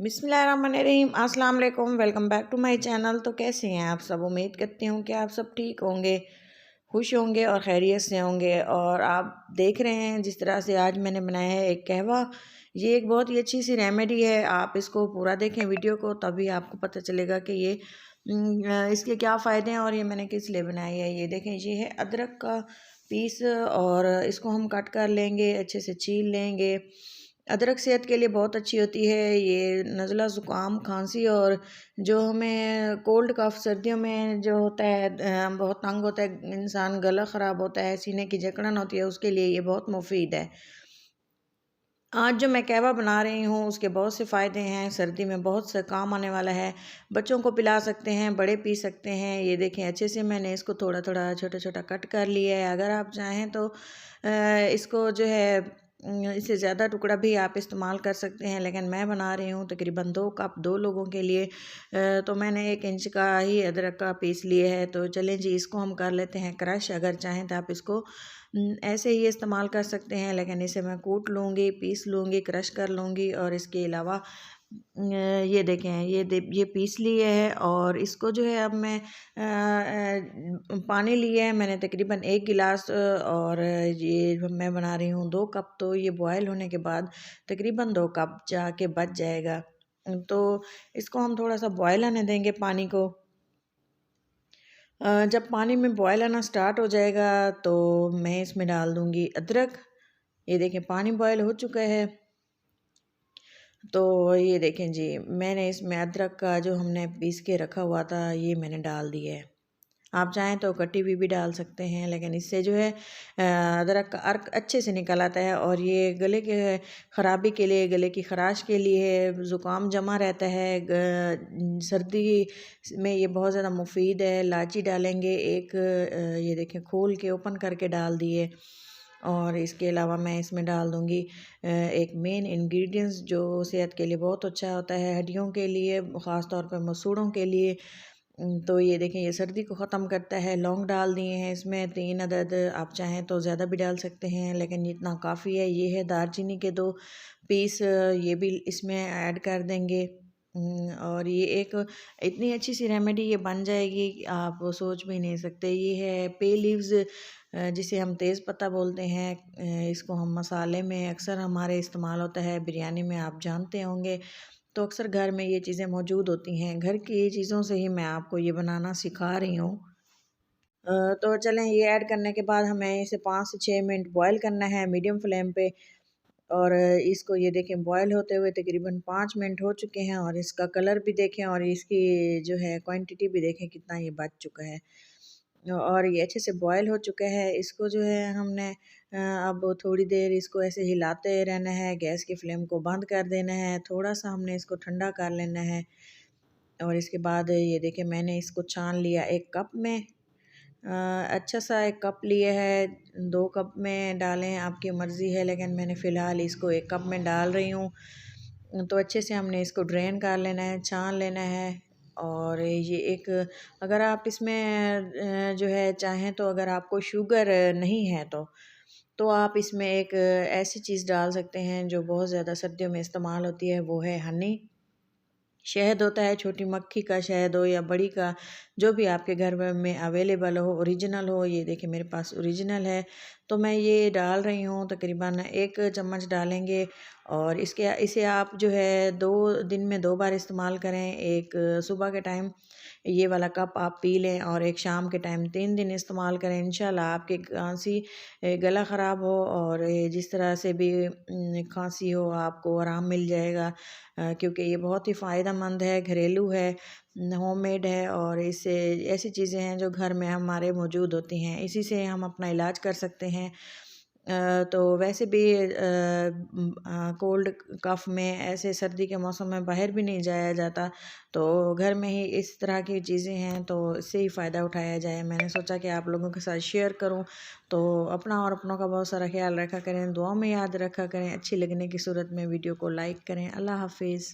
बिस्मिल्लाहिर्रहमानिर्रहीम अस्सलाम वालेकुम। Welcome back to my channel. तो कैसे हैं आप सब? उम्मीद करती हूँ कि आप सब ठीक होंगे, खुश होंगे और खैरियत से होंगे। और आप देख रहे हैं जिस तरह से आज मैंने बनाया है एक कहवा। ये एक बहुत ही अच्छी सी रेमेडी है। आप इसको पूरा देखें वीडियो को, तभी आपको पता चलेगा कि ये इसके क्या फ़ायदे हैं और ये मैंने किस लिए बनाई है। ये देखें, ये है अदरक का पीस और इसको हम कट कर लेंगे, अच्छे से छील लेंगे। अदरक सेहत के लिए बहुत अच्छी होती है। ये नज़ला ज़ुकाम खांसी और जो हमें कोल्ड कफ सर्दियों में जो होता है, बहुत तंग होता है इंसान, गला ख़राब होता है, सीने की जकड़न होती है, उसके लिए ये बहुत मुफीद है। आज जो मैं कहवा बना रही हूँ उसके बहुत से फ़ायदे हैं, सर्दी में बहुत से काम आने वाला है। बच्चों को पिला सकते हैं, बड़े पी सकते हैं। ये देखें, अच्छे से मैंने इसको थोड़ा थोड़ा छोटा छोटा कट कर लिया है। अगर आप चाहें तो इसको जो है इससे ज़्यादा टुकड़ा भी आप इस्तेमाल कर सकते हैं, लेकिन मैं बना रही हूँ तकरीबन 2 कप 2 लोगों के लिए। तो मैंने 1 इंच का ही अदरक का पीस लिया है। तो चलें जी, इसको हम कर लेते हैं क्रश। अगर चाहें तो आप इसको ऐसे ही इस्तेमाल कर सकते हैं, लेकिन इसे मैं कूट लूँगी, पीस लूँगी, क्रश कर लूँगी। और इसके अलावा ये देखें, ये पीस लिए है और इसको जो है अब मैं पानी लिया है मैंने तकरीबन 1 गिलास, और ये मैं बना रही हूँ 2 कप। तो ये बॉयल होने के बाद तकरीबन 2 कप जाके बच जाएगा। तो इसको हम थोड़ा सा बॉयल आने देंगे पानी को। जब पानी में बॉयल आना स्टार्ट हो जाएगा तो मैं इसमें डाल दूँगी अदरक। ये देखें, पानी बॉयल हो चुका है। तो ये देखें जी, मैंने इसमें अदरक का जो हमने पीस के रखा हुआ था ये मैंने डाल दिया है। आप चाहें तो कटी हुई भी डाल सकते हैं, लेकिन इससे जो है अदरक का अर्क अच्छे से निकल आता है। और ये गले के ख़राबी के लिए, गले की ख़राश के लिए, ज़ुकाम जमा रहता है सर्दी में ये बहुत ज़्यादा मुफीद है। इलायची डालेंगे एक, ये देखें खोल के ओपन करके डाल दिए। और इसके अलावा मैं इसमें डाल दूँगी एक मेन इंग्रेडिएंट्स जो सेहत के लिए बहुत अच्छा होता है, हड्डियों के लिए, ख़ास तौर पे मसूड़ों के लिए। तो ये देखें, ये सर्दी को ख़त्म करता है। लौंग डाल दिए हैं इसमें 3 अदद, आप चाहें तो ज़्यादा भी डाल सकते हैं, लेकिन इतना काफ़ी है। ये है दालचीनी के 2 पीस, ये भी इसमें ऐड कर देंगे। और ये एक इतनी अच्छी सी रेमेडी ये बन जाएगी कि आप सोच भी नहीं सकते। ये है पे लीव्स, जिसे हम तेज़ पत्ता बोलते हैं। इसको हम मसाले में अक्सर हमारे इस्तेमाल होता है, बिरयानी में आप जानते होंगे। तो अक्सर घर में ये चीज़ें मौजूद होती हैं। घर की चीज़ों से ही मैं आपको ये बनाना सिखा रही हूँ। तो चलें, ये ऐड करने के बाद हमें इसे 5 से 6 मिनट बॉयल करना है मीडियम फ्लेम पे। और इसको ये देखें, बॉयल होते हुए तकरीबन 5 मिनट हो चुके हैं। और इसका कलर भी देखें और इसकी जो है क्वांटिटी भी देखें कितना ये बच चुका है। और ये अच्छे से बॉयल हो चुका है। इसको जो है हमने अब थोड़ी देर इसको ऐसे हिलाते रहना है, गैस की फ्लेम को बंद कर देना है, थोड़ा सा हमने इसको ठंडा कर लेना है। और इसके बाद ये देखिए, मैंने इसको छान लिया 1 कप में। अच्छा सा 1 कप लिए है, 2 कप में डालें आपकी मर्ज़ी है, लेकिन मैंने फ़िलहाल इसको 1 कप में डाल रही हूँ। तो अच्छे से हमने इसको ड्रेन कर लेना है, छान लेना है। और ये एक, अगर आप इसमें जो है चाहें तो, अगर आपको शुगर नहीं है तो आप इसमें एक ऐसी चीज़ डाल सकते हैं जो बहुत ज़्यादा सर्दियों में इस्तेमाल होती है, वो है हनी। शहद होता है, छोटी मक्खी का शहद हो या बड़ी का, जो भी आपके घर में अवेलेबल हो, ओरिजिनल हो। ये देखिए, मेरे पास ओरिजिनल है। तो मैं ये डाल रही हूँ, तकरीबन 1 चम्मच डालेंगे। और इसे आप जो है 2 दिन में 2 बार इस्तेमाल करें। एक सुबह के टाइम ये वाला कप आप पी लें, और एक शाम के टाइम 3 दिन इस्तेमाल करें। इंशाल्लाह आपकी खांसी, गला ख़राब हो और जिस तरह से भी खांसी हो, आपको आराम मिल जाएगा। क्योंकि ये बहुत ही फ़ायदेमंद है, घरेलू है, होममेड है। और इससे ऐसी चीज़ें हैं जो घर में हमारे मौजूद होती हैं, इसी से हम अपना इलाज कर सकते हैं। तो वैसे भी कोल्ड कफ़ में, ऐसे सर्दी के मौसम में बाहर भी नहीं जाया जाता, तो घर में ही इस तरह की चीज़ें हैं, तो इससे ही फ़ायदा उठाया जाए। मैंने सोचा कि आप लोगों के साथ शेयर करूं। तो अपना और अपनों का बहुत सारा ख्याल रखा करें, दुआ में याद रखा करें। अच्छी लगने की सूरत में वीडियो को लाइक करें। अल्लाह हाफिज़।